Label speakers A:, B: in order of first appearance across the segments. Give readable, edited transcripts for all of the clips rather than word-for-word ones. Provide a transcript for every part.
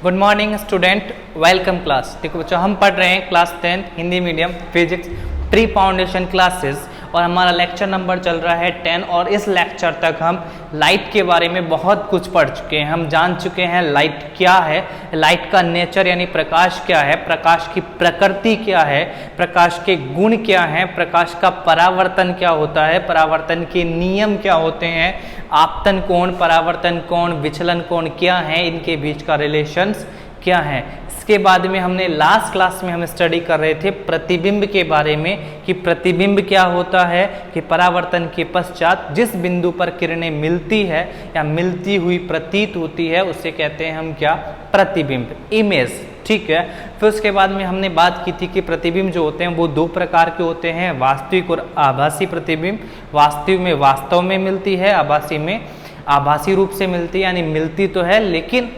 A: Good morning student, welcome class. देखो बच्चों, हम पढ़ रहे हैं class 10 Hindi medium physics pre foundation classes और हमारा लेक्चर नंबर चल रहा है 10। और इस लेक्चर तक हम लाइट के बारे में बहुत कुछ पढ़ चुके हैं। हम जान चुके हैं लाइट क्या है, लाइट का नेचर यानी प्रकाश क्या है, प्रकाश की प्रकृति क्या है, प्रकाश के गुण क्या हैं, प्रकाश का परावर्तन क्या होता है, परावर्तन के नियम क्या होते हैं, आपतन कोण, परावर्तन कोण, विचलन कोण क्या है, इनके बीच का रिलेशंस क्या है। इसके बाद में हमने लास्ट क्लास में हम स्टडी कर रहे थे प्रतिबिंब के बारे में कि प्रतिबिंब क्या होता है, कि परावर्तन के पश्चात जिस बिंदु पर किरणें मिलती है या मिलती हुई प्रतीत होती है उसे कहते हैं हम क्या, प्रतिबिंब, इमेज। ठीक है। फिर उसके बाद में हमने बात की थी कि प्रतिबिंब जो होते हैं वो दो प्रकार के होते हैं, वास्तविक और आभासी प्रतिबिंब। वास्तविक में वास्तव में मिलती है, आभासी में आभासी रूप से मिलती है, यानी मिलती तो है लेकिन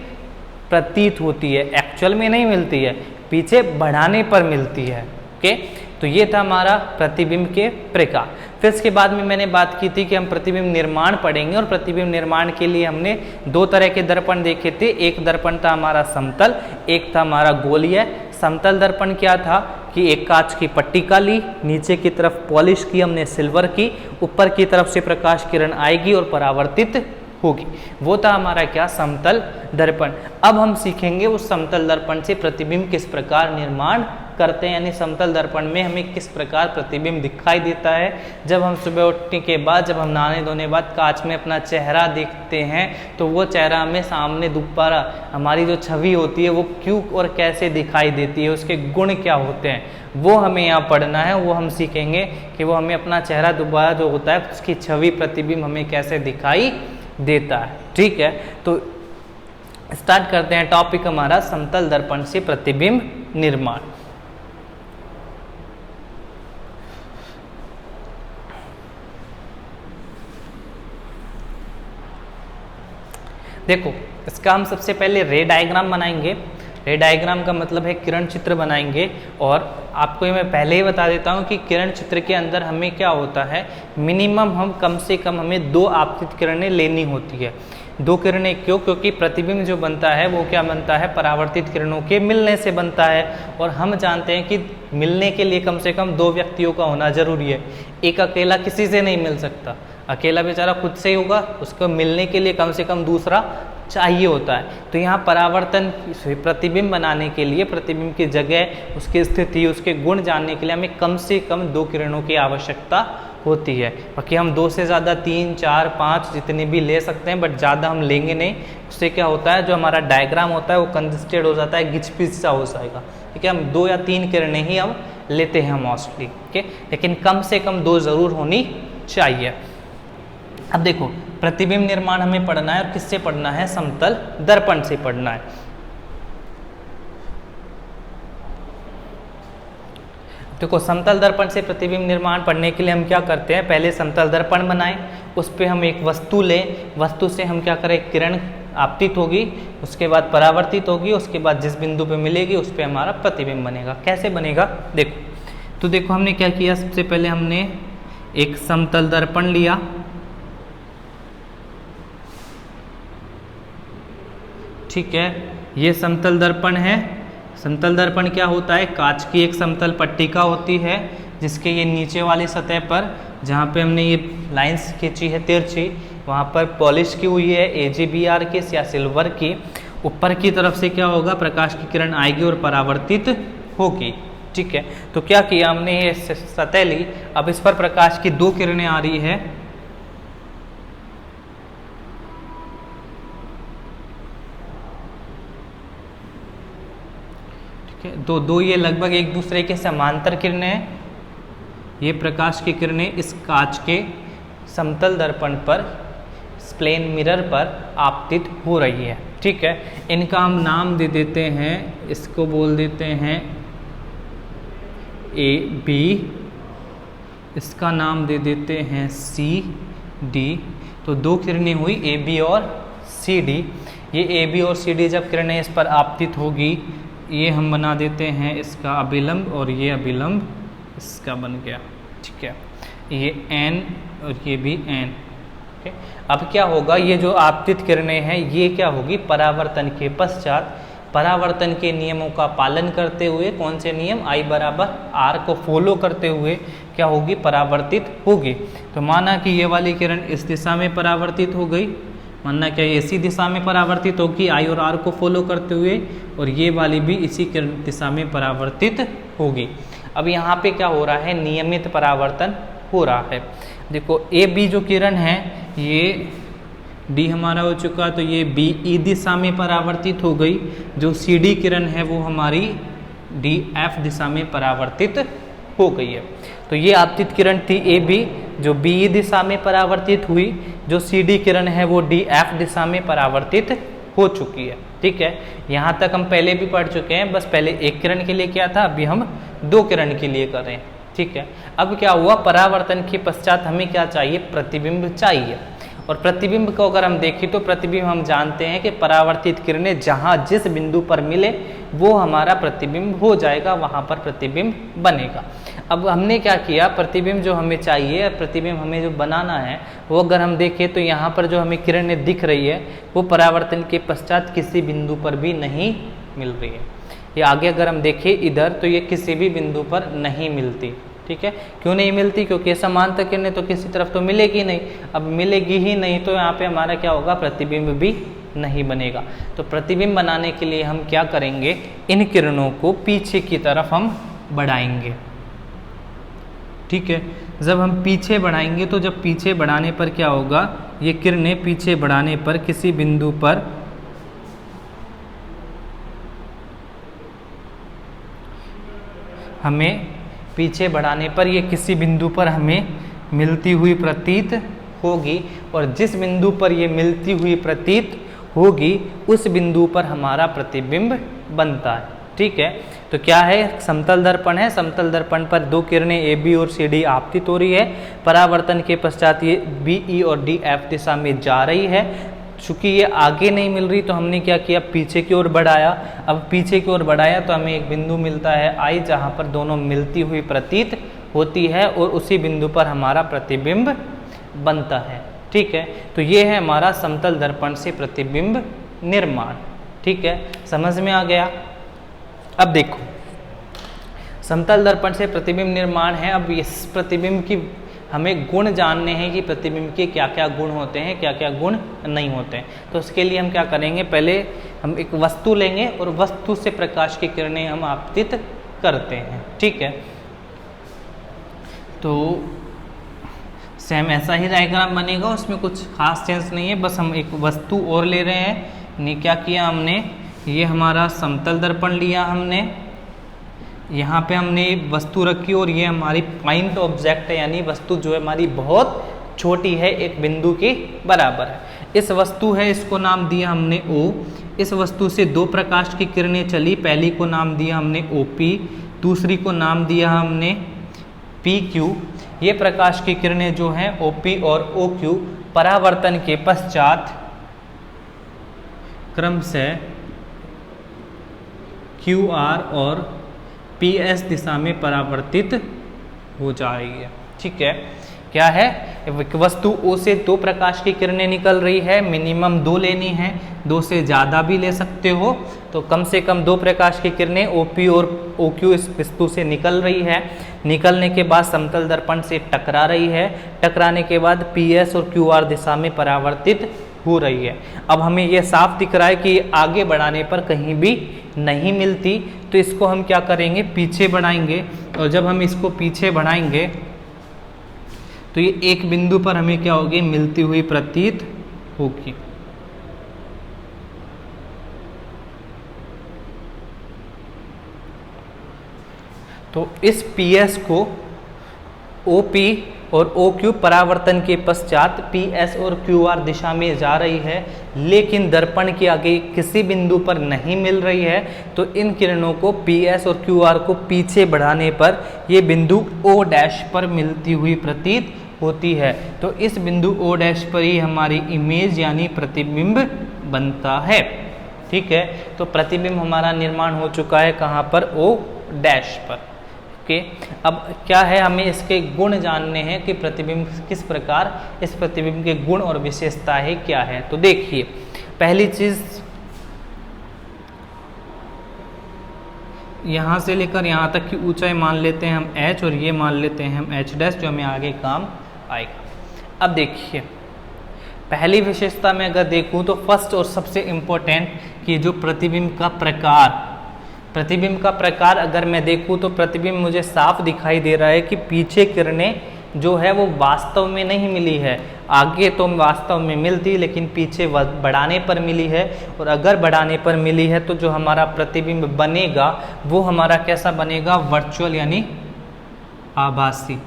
A: प्रतीत होती है, एक्चुअल में नहीं मिलती है, पीछे बढ़ाने पर मिलती है। ओके, तो ये था हमारा प्रतिबिंब के प्रकार। फिर इसके बाद में मैंने बात की थी कि हम प्रतिबिंब निर्माण पढ़ेंगे और प्रतिबिंब निर्माण के लिए हमने दो तरह के दर्पण देखे थे। एक दर्पण था हमारा समतल, एक था हमारा गोलीय। समतल दर्पण क्या था कि एक कांच की पट्टिका ली, नीचे की तरफ पॉलिश की हमने सिल्वर की, ऊपर की तरफ से प्रकाश किरण आएगी और परावर्तित होगी, वो था हमारा क्या, समतल दर्पण। अब हम सीखेंगे उस समतल दर्पण से प्रतिबिंब किस प्रकार निर्माण करते हैं, यानी समतल दर्पण में हमें किस प्रकार प्रतिबिंब दिखाई देता है। जब हम सुबह उठने के बाद, जब हम नहाने धोने बाद कांच में अपना चेहरा देखते हैं तो वो चेहरा हमें सामने दोबारा हमारी जो छवि होती है वो क्यों और कैसे दिखाई देती है, उसके गुण क्या होते हैं, वो हमें यहाँ पढ़ना है। वो हम सीखेंगे कि वो हमें अपना चेहरा दोबारा जो होता है उसकी छवि प्रतिबिंब हमें कैसे दिखाई देता है। ठीक है, तो स्टार्ट करते हैं टॉपिक हमारा समतल दर्पण से प्रतिबिंब निर्माण। देखो, इसका हम सबसे पहले रे डायग्राम बनाएंगे। रे डायग्राम का मतलब है किरण चित्र बनाएंगे। और आपको ये मैं पहले ही बता देता हूँ कि किरण चित्र के अंदर हमें क्या होता है, मिनिमम हम कम से कम हमें दो आपतित किरणें लेनी होती है। दो किरणें क्यों? क्योंकि प्रतिबिंब जो बनता है वो क्या बनता है, परावर्तित किरणों के मिलने से बनता है। और हम जानते हैं कि मिलने के लिए कम से कम दो व्यक्तियों का होना जरूरी है। एक अकेला किसी से नहीं मिल सकता, अकेला बेचारा खुद से ही होगा, उसको मिलने के लिए कम से कम दूसरा चाहिए होता है। तो यहाँ परावर्तन प्रतिबिंब बनाने के लिए, प्रतिबिंब की जगह, उसकी स्थिति, उसके गुण जानने के लिए हमें कम से कम दो किरणों की आवश्यकता होती है। बाकी हम दो से ज़्यादा 3, 4, 5 जितने भी ले सकते हैं, बट ज़्यादा हम लेंगे नहीं। उससे क्या होता है, जो हमारा डायग्राम होता है वो कंजस्टेड हो जाता है, गिचपिच सा हो जाएगा। ठीक है, हम 2 या 3 किरणें ही हम लेते हैं मोस्टली। ठीक है, लेकिन कम से कम 2 ज़रूर होनी चाहिए। अब देखो, प्रतिबिंब निर्माण हमें पढ़ना है और किससे पढ़ना है, समतल दर्पण से पढ़ना है। देखो, समतल दर्पण से प्रतिबिंब निर्माण पढ़ने के लिए हम क्या करते हैं, पहले समतल दर्पण बनाएं, उस पर हम एक वस्तु लें, वस्तु से हम क्या करें, किरण आपतित होगी, उसके बाद परावर्तित होगी, उसके बाद जिस बिंदु पे मिलेगी उस पर हमारा प्रतिबिंब बनेगा। कैसे बनेगा देखो, तो देखो हमने क्या किया, सबसे पहले हमने एक समतल दर्पण लिया। ठीक है, ये समतल दर्पण है। समतल दर्पण क्या होता है, कांच की एक समतल पट्टिका होती है जिसके ये नीचे वाली सतह पर, जहाँ पे हमने ये लाइंस खींची है तिरछी, वहाँ पर पॉलिश की हुई है AGBR की या सिल्वर की। ऊपर की तरफ से क्या होगा, प्रकाश की किरण आएगी और परावर्तित होगी। ठीक है, तो क्या किया हमने, ये सतह ली, अब इस पर प्रकाश की 2 किरणें आ रही है। दो ये लगभग एक दूसरे के समांतर किरणें हैं। ये प्रकाश की किरणें इस कांच के समतल दर्पण पर, प्लेन मिरर पर आपतित हो रही है। ठीक है, इनका हम नाम दे देते हैं, इसको बोल देते हैं AB, इसका नाम दे देते हैं CD। तो 2 किरणें हुई AB और CD। ये AB और CD जब किरणें इस पर आपतित होगी, ये हम बना देते हैं इसका अभिलंब और ये अभिलंब इसका बन गया। ठीक है, ये N और ये भी N। अब क्या होगा, ये जो आपतित किरणें हैं ये क्या होगी, परावर्तन के पश्चात परावर्तन के नियमों का पालन करते हुए, कौन से नियम, I बराबर R को फॉलो करते हुए क्या होगी, परावर्तित होगी। तो माना कि ये वाली किरण इस दिशा में परावर्तित हो गई, मानना क्या ये इसी दिशा में परावर्तित होगी I और R को फॉलो करते हुए, और ये वाली भी इसी किरण दिशा में परावर्तित होगी। अब यहाँ पे क्या हो रहा है, नियमित परावर्तन हो रहा है। देखो ए बी जो किरण है ये डी हमारा हो चुका, तो ये बी ई दिशा में परावर्तित हो गई। जो सी डी किरण है वो हमारी डी एफ दिशा में परावर्तित हो गई है। तो ये आपतित किरण थी ए बी, जो बी ई दिशा में परावर्तित हुई। जो सी डी किरण है वो डी एफ दिशा में परावर्तित हो चुकी है। ठीक है, यहाँ तक हम पहले भी पढ़ चुके हैं, बस पहले एक किरण के लिए क्या था, अभी हम दो किरण के लिए कर रहे हैं। ठीक है, अब क्या हुआ, परावर्तन के पश्चात हमें क्या चाहिए, प्रतिबिंब चाहिए। और प्रतिबिंब को अगर हम देखें तो प्रतिबिंब हम जानते हैं कि परावर्तित किरणें जहाँ जिस बिंदु पर मिले वो हमारा प्रतिबिंब हो जाएगा, वहाँ पर प्रतिबिंब बनेगा। अब हमने क्या किया, प्रतिबिंब जो हमें चाहिए, प्रतिबिंब हमें जो बनाना है वो अगर हम देखें तो यहाँ पर जो हमें किरणें दिख रही है वो परावर्तन के पश्चात किसी बिंदु पर भी नहीं मिल रही है। ये आगे अगर हम देखें इधर तो ये किसी भी बिंदु पर नहीं मिलती। ठीक है, क्यों नहीं मिलती, क्योंकि समांतर किरणें तो किसी तरफ तो मिलेगी नहीं। अब मिलेगी ही नहीं तो यहाँ पे हमारा क्या होगा, प्रतिबिंब भी नहीं बनेगा। तो प्रतिबिंब बनाने के लिए हम क्या करेंगे, इन किरणों को पीछे की तरफ हम बढ़ाएंगे। ठीक है, जब हम पीछे बढ़ाएंगे तो जब पीछे बढ़ाने पर क्या होगा, ये किरणें पीछे बढ़ाने पर किसी बिंदु पर हमें पीछे बढ़ाने पर ये किसी बिंदु पर हमें मिलती हुई प्रतीत होगी, और जिस बिंदु पर ये मिलती हुई प्रतीत होगी उस बिंदु पर हमारा प्रतिबिंब बनता है। ठीक है, तो क्या है, समतल दर्पण है, समतल दर्पण पर दो किरणें ए बी और सी डी आपतित हो रही है। परावर्तन के पश्चात ये बी ई और डी एफ दिशा में जा रही है। चूंकि ये आगे नहीं मिल रही तो हमने क्या किया, पीछे की ओर बढ़ाया। अब पीछे की ओर बढ़ाया तो हमें एक बिंदु मिलता है आई, जहाँ पर दोनों मिलती हुई प्रतीत होती है, और उसी बिंदु पर हमारा प्रतिबिंब बनता है। ठीक है, तो ये है हमारा समतल दर्पण से प्रतिबिंब निर्माण। ठीक है, समझ में आ गया। अब देखो, समतल दर्पण से प्रतिबिंब निर्माण है। अब इस प्रतिबिंब की हमें गुण जानने हैं कि प्रतिबिंब के क्या क्या गुण होते हैं, क्या क्या गुण नहीं होते हैं। तो उसके लिए हम क्या करेंगे, पहले हम एक वस्तु लेंगे और वस्तु से प्रकाश की किरणें हम आपतित करते हैं। ठीक है, तो सेम ऐसा ही डायग्राम बनेगा, उसमें कुछ खास चेंज नहीं है। बस हम एक वस्तु और ले रहे हैं। ने क्या किया हमने, ये हमारा समतल दर्पण लिया हमने, यहाँ पे हमने वस्तु रखी और ये हमारी पॉइंट ऑब्जेक्ट है, यानी वस्तु जो है हमारी बहुत छोटी है, एक बिंदु के बराबर है। इस वस्तु है, इसको नाम दिया हमने O। इस वस्तु से दो प्रकाश की किरणें चली, पहली को नाम दिया हमने OP, दूसरी को नाम दिया हमने PQ। ये प्रकाश की किरणें जो हैं OP और OQ परावर्तन के पश्चात क्रमशः QR और PS दिशा में परावर्तित हो जाएगी। ठीक है, क्या है, वस्तु O से दो प्रकाश की किरणें निकल रही है, मिनिमम दो लेनी है, दो से ज़्यादा भी ले सकते हो। तो कम से कम दो प्रकाश की किरणें OP और OQ इस वस्तु से निकल रही है। निकलने के बाद समतल दर्पण से टकरा रही है, टकराने के बाद PS और QR दिशा में परावर्तित हो रही है। अब हमें यह साफ दिख रहा है कि आगे बढ़ाने पर कहीं भी नहीं मिलती, तो इसको हम क्या करेंगे, पीछे बढ़ाएंगे। और जब हम इसको पीछे बढ़ाएंगे तो ये एक बिंदु पर हमें क्या होगी, मिलती हुई प्रतीत होगी। तो इस PS को OP और OQ परावर्तन के पश्चात PS और QR दिशा में जा रही है, लेकिन दर्पण के आगे किसी बिंदु पर नहीं मिल रही है। तो इन किरणों को PS और QR को पीछे बढ़ाने पर ये बिंदु O डैश पर मिलती हुई प्रतीत होती है। तो इस बिंदु O डैश पर ही हमारी इमेज यानी प्रतिबिंब बनता है। ठीक है, तो प्रतिबिंब हमारा निर्माण हो चुका है कहाँ पर, O डैश पर। ओके, अब क्या है, हमें इसके गुण जानने हैं कि प्रतिबिंब किस प्रकार, इस प्रतिबिंब के गुण और विशेषताएं क्या है। तो देखिए, पहली चीज यहाँ से लेकर यहाँ तक की ऊंचाई मान लेते हैं हम h, और ये मान लेते हैं हम h डैश, जो हमें आगे काम आएगा। अब देखिए पहली विशेषता में अगर देखूँ तो फर्स्ट और सबसे इम्पोर्टेंट कि जो प्रतिबिंब का प्रकार अगर मैं देखूँ तो प्रतिबिंब मुझे साफ दिखाई दे रहा है कि पीछे किरणें जो है वो वास्तव में नहीं मिली है। आगे तो वास्तव में मिलती, लेकिन पीछे बढ़ाने पर मिली है। और अगर बढ़ाने पर मिली है तो जो हमारा प्रतिबिंब बनेगा वो हमारा कैसा बनेगा, वर्चुअल यानी आभासी।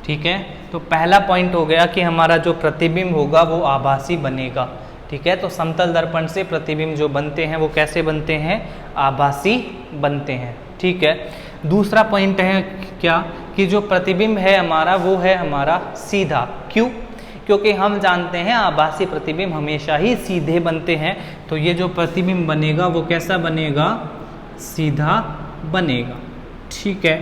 A: ठीक है, तो पहला पॉइंट हो गया कि हमारा जो प्रतिबिंब होगा वो आभासी बनेगा। ठीक है, तो समतल दर्पण से प्रतिबिंब जो बनते हैं वो कैसे बनते हैं, आभासी बनते हैं। ठीक है, दूसरा पॉइंट है क्या कि जो प्रतिबिंब है हमारा वो है हमारा सीधा। क्यों? क्योंकि हम जानते हैं आभासी प्रतिबिंब हमेशा ही सीधे बनते हैं। तो ये जो प्रतिबिंब बनेगा वो कैसा बनेगा, सीधा बनेगा। ठीक है,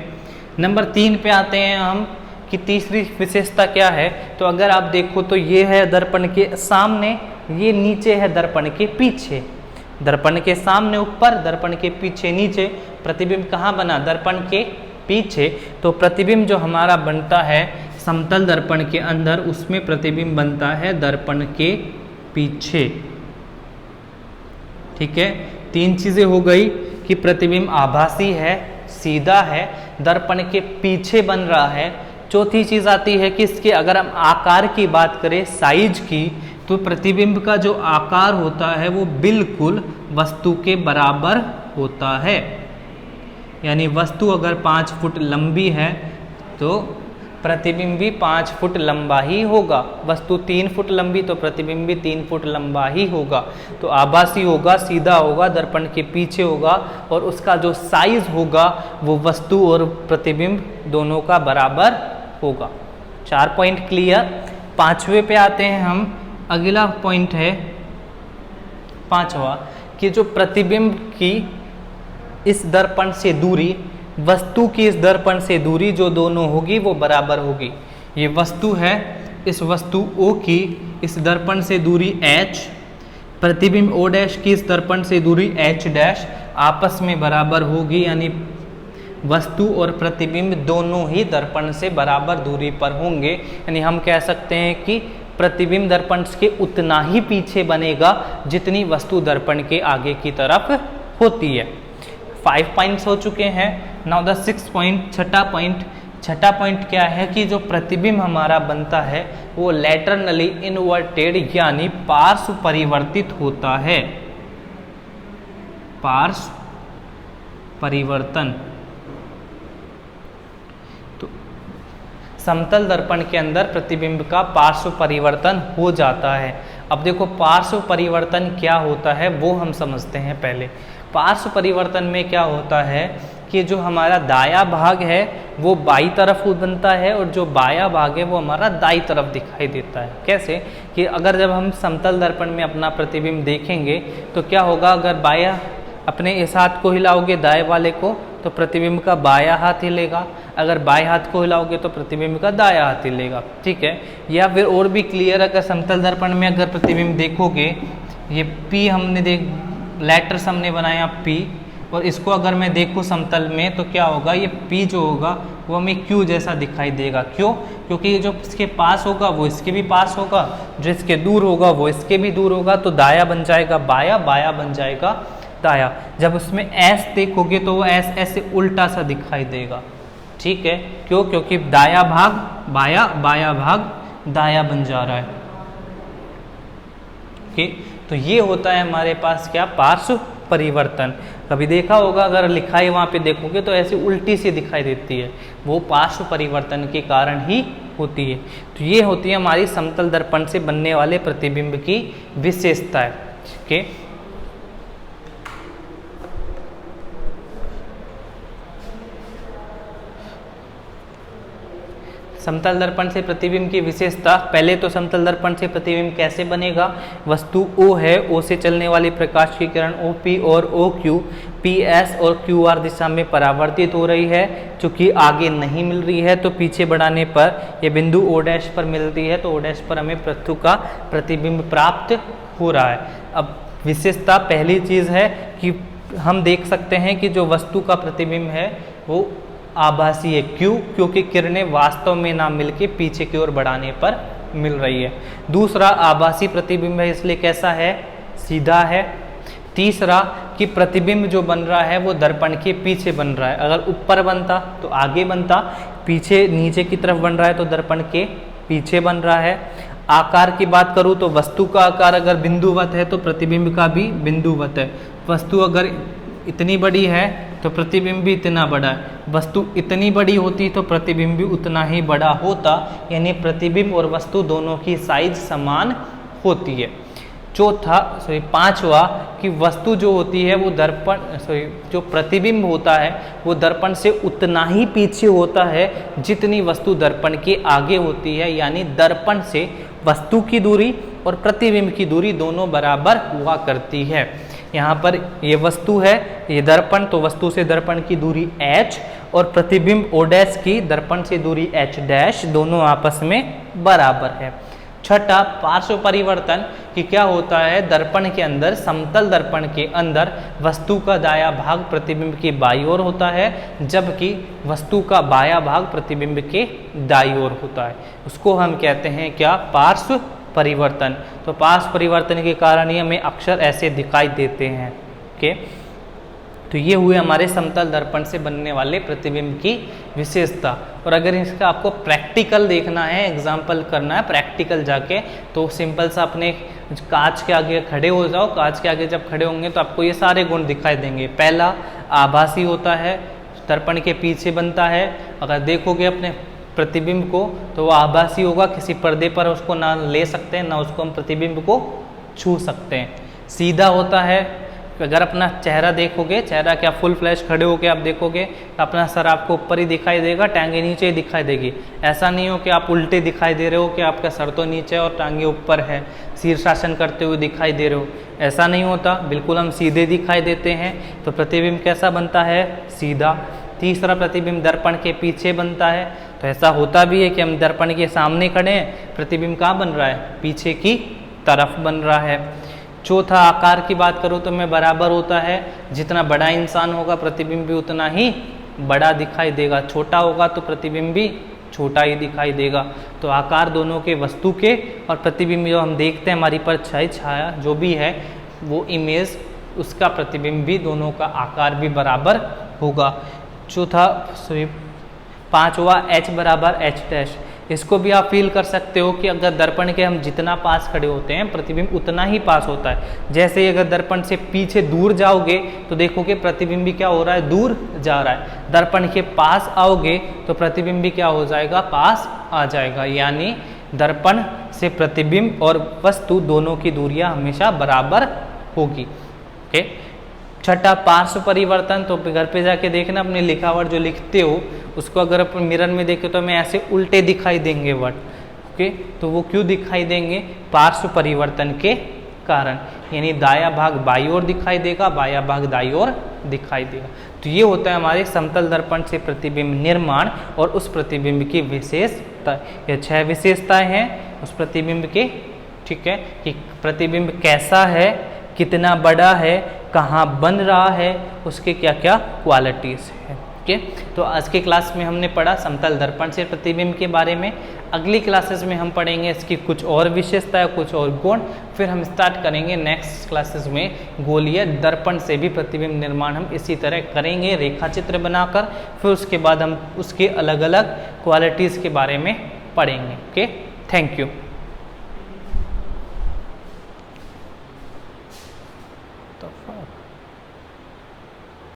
A: नंबर 3 पे आते हैं हम कि तीसरी विशेषता क्या है। तो अगर आप देखो तो ये है दर्पण के सामने, ये नीचे है दर्पण के पीछे। दर्पण के सामने ऊपर, दर्पण के पीछे नीचे। प्रतिबिंब कहाँ बना, दर्पण के पीछे। तो प्रतिबिंब जो हमारा बनता है समतल दर्पण के अंदर, उसमें प्रतिबिंब बनता है दर्पण के पीछे। ठीक है, 3 चीजें हो गई कि प्रतिबिंब आभासी है, सीधा है, दर्पण के पीछे बन रहा है। चौथी चीज आती है कि इसके अगर हम आकार की बात करें, साइज की, तो प्रतिबिंब का जो आकार होता है वो बिल्कुल वस्तु के बराबर होता है। यानी वस्तु अगर 5 फुट लंबी है तो प्रतिबिंब भी 5 फुट लंबा ही होगा। वस्तु 3 फुट लंबी तो प्रतिबिंब भी 3 फुट लंबा ही होगा। तो आभासी होगा, सीधा होगा, दर्पण के पीछे होगा, और उसका जो साइज होगा वो वस्तु और प्रतिबिंब दोनों का बराबर होगा। 4 पॉइंट क्लियर। 5वें पे आते हैं हम। अगला पॉइंट है 5वां कि जो प्रतिबिंब की इस दर्पण से दूरी, वस्तु की इस दर्पण से दूरी जो दोनों होगी वो बराबर होगी। ये वस्तु है, इस वस्तु O की इस दर्पण से दूरी h, प्रतिबिंब O डैश की इस दर्पण से दूरी h डैश आपस में बराबर होगी। यानी वस्तु और प्रतिबिंब दोनों ही दर्पण से बराबर दूरी पर होंगे। यानी हम कह सकते हैं कि प्रतिबिंब दर्पण के उतना ही पीछे बनेगा जितनी वस्तु दर्पण के आगे की तरफ होती है। 5 पॉइंट्स हो चुके हैं। नाउ द 6th पॉइंट, छठा पॉइंट क्या है कि जो प्रतिबिंब हमारा बनता है वो लैटरली इनवर्टेड यानी पार्श्व परिवर्तित होता है। पार्श्व परिवर्तन। तो समतल दर्पण के अंदर प्रतिबिंब का पार्श्व परिवर्तन हो जाता है। अब देखो पार्श्व परिवर्तन क्या होता है वो हम समझते हैं पहले। पार्श्व परिवर्तन में क्या होता है कि जो हमारा दायां भाग है वो बाईं तरफ बनता है और जो बायां भाग है वो हमारा दाईं तरफ दिखाई देता है। कैसे कि अगर जब हम समतल दर्पण में अपना प्रतिबिंब देखेंगे तो क्या होगा, अगर बायां अपने इस हाथ को हिलाओगे दाएं वाले को तो प्रतिबिंब का बायां हाथ हिलेगा, अगर बाएं हाथ को हिलाओगे तो प्रतिबिंब का दायां हाथ हिलेगा। ठीक है, या फिर और भी क्लियर, अगर समतल दर्पण में अगर प्रतिबिंब देखोगे, ये P हमने लेटर्स हमने बनाया P, और इसको अगर मैं देखूँ समतल में तो क्या होगा, ये P जो होगा वो हमें Q जैसा दिखाई देगा। क्यों? क्योंकि जो इसके पास होगा वो इसके भी पास होगा, जो इसके दूर होगा वो इसके भी दूर होगा। तो दाया बन जाएगा बाया, बाया बन जाएगा दाया। जब उसमें S देखोगे तो वो S ऐसे उल्टा सा दिखाई देगा। ठीक है, क्यों? क्योंकि दाया भाग बाया, बाया भाग दाया बन जा रहा है। ओके, तो ये होता है हमारे पास क्या, पार्श्व परिवर्तन। कभी देखा होगा, अगर लिखाई वहाँ पे देखोगे तो ऐसी उल्टी सी दिखाई देती है, वो पार्श्व परिवर्तन के कारण ही होती है। तो ये होती है हमारी समतल दर्पण से बनने वाले प्रतिबिंब की विशेषताएं। ओके, समतल दर्पण से प्रतिबिंब की विशेषता। पहले तो समतल दर्पण से प्रतिबिंब कैसे बनेगा, वस्तु O है, O से चलने वाली प्रकाश की किरण OP और OQ PS और QR दिशा में परावर्तित हो रही है। चूंकि आगे नहीं मिल रही है तो पीछे बढ़ाने पर ये बिंदु O डैश पर मिलती है, तो O डैश पर हमें वस्तु का प्रतिबिंब प्राप्त हो रहा है। अब विशेषता पहली चीज़ है कि हम देख सकते हैं कि जो वस्तु का प्रतिबिंब है वो आभासी है। क्यों? क्योंकि किरणें वास्तव में ना मिलके पीछे की ओर बढ़ाने पर मिल रही है। दूसरा, आभासी प्रतिबिंब है इसलिए कैसा है? सीधा है। तीसरा कि प्रतिबिंब जो बन रहा है वो दर्पण के पीछे बन रहा है। अगर ऊपर बनता तो आगे बनता, पीछे नीचे की तरफ बन रहा है तो दर्पण के पीछे बन रहा है। आकार की बात करूँ तो वस्तु का आकार अगर बिंदुवत है तो प्रतिबिंब का भी बिंदुवत है। वस्तु अगर इतनी बड़ी है तो प्रतिबिंब भी इतना बड़ा है। वस्तु इतनी बड़ी होती तो प्रतिबिंब भी उतना ही बड़ा होता, यानी प्रतिबिंब और वस्तु दोनों की साइज समान होती है। पांचवा कि वस्तु जो होती है वो जो प्रतिबिंब होता है वो दर्पण से उतना ही पीछे होता है जितनी वस्तु दर्पण के आगे होती है, यानी दर्पण से वस्तु की दूरी और प्रतिबिंब की दूरी दोनों बराबर हुआ करती है। यहाँ पर ये वस्तु है, ये दर्पण, तो वस्तु से दर्पण की दूरी h और प्रतिबिंब o डैश की दर्पण से दूरी h डैश दोनों आपस में बराबर है। छठा, पार्श्व परिवर्तन कि क्या होता है? दर्पण के अंदर, समतल दर्पण के अंदर वस्तु का दायां भाग प्रतिबिंब के बाईं ओर होता है, जबकि वस्तु का बायां भाग प्रतिबिंब के दाईं ओर होता है। उसको हम कहते हैं क्या? पार्श्व परिवर्तन। तो पार्श्व परिवर्तन के कारण ही हमें अक्षर ऐसे दिखाई देते हैं। ओके, तो ये हुए हमारे समतल दर्पण से बनने वाले प्रतिबिंब की विशेषता। और अगर इसका आपको प्रैक्टिकल देखना है, एग्जाम्पल करना है प्रैक्टिकल जाके, तो सिंपल सा अपने कांच के आगे खड़े हो जाओ। कांच के आगे जब खड़े होंगे तो आपको ये सारे गुण दिखाई देंगे। पहला, आभासी होता है, दर्पण के पीछे बनता है। अगर देखोगे अपने प्रतिबिंब को तो वो आभासी होगा, किसी पर्दे पर उसको ना ले सकते हैं ना उसको हम प्रतिबिंब को छू सकते हैं। सीधा होता है, अगर अपना चेहरा देखोगे, चेहरा क्या फुल फ्लैश खड़े होके आप देखोगे तो अपना सर आपको ऊपर ही दिखाई देगा, टांगे नीचे ही दिखाई देगी। ऐसा नहीं हो कि आप उल्टे दिखाई दे रहे हो कि आपका सर तो नीचे और टांगे ऊपर है, शीर्षासन करते हुए दिखाई दे रहे हो, ऐसा नहीं होता। बिल्कुल हम सीधे दिखाई देते हैं। तो प्रतिबिंब कैसा बनता है? सीधा। तीसरा, प्रतिबिंब दर्पण के पीछे बनता है। तो ऐसा होता भी है कि हम दर्पण के सामने खड़े हैं, प्रतिबिंब कहाँ बन रहा है? पीछे की तरफ बन रहा है। चौथा, आकार की बात करूँ तो मैं बराबर होता है। जितना बड़ा इंसान होगा प्रतिबिंब भी उतना ही बड़ा दिखाई देगा, छोटा होगा तो प्रतिबिंब भी छोटा ही दिखाई देगा। तो आकार दोनों के, वस्तु के और प्रतिबिंब जो हम देखते हैं हमारी परछाई, छाया जो भी है वो इमेज, उसका प्रतिबिंब भी, दोनों का आकार भी बराबर होगा। पांचवा, h बराबर h डैश। इसको भी आप फील कर सकते हो कि अगर दर्पण के हम जितना पास खड़े होते हैं प्रतिबिंब उतना ही पास होता है। जैसे ही अगर दर्पण से पीछे दूर जाओगे तो देखोगे प्रतिबिंब भी क्या हो रहा है? दूर जा रहा है। दर्पण के पास आओगे तो प्रतिबिंब भी क्या हो जाएगा? पास आ जाएगा। यानी दर्पण से प्रतिबिंब और वस्तु दोनों की दूरियां हमेशा बराबर होगी। ओके। छठा, पार्श्व परिवर्तन। तो घर पे जाके देखना अपनी लिखावट जो लिखते हो उसको अगर अपन मिरर में देखे तो हमें ऐसे उल्टे दिखाई देंगे वर्ड। ओके, तो वो क्यों दिखाई देंगे? पार्श्व परिवर्तन के कारण, यानी दायां भाग बाईं ओर दिखाई देगा, बायां भाग दाईं ओर दिखाई देगा। तो ये होता है हमारे समतल दर्पण से प्रतिबिंब निर्माण और उस प्रतिबिंब की विशेषता। ये 6 विशेषताएं हैं उस प्रतिबिंब के। ठीक है, कि प्रतिबिंब कैसा है, कितना बड़ा है, कहाँ बन रहा है, उसके क्या क्या क्वालिटीज़ है। ओके, तो आज के क्लास में हमने पढ़ा समतल दर्पण से प्रतिबिंब के बारे में। अगली क्लासेस में हम पढ़ेंगे इसकी कुछ और विशेषताएं, कुछ और गुण। फिर हम स्टार्ट करेंगे नेक्स्ट क्लासेस में गोलीय दर्पण से भी प्रतिबिंब निर्माण हम इसी तरह करेंगे, रेखा चित्र बनाकर। फिर उसके बाद हम उसके अलग अलग क्वालिटीज़ के बारे में पढ़ेंगे। Okay, thank you. तो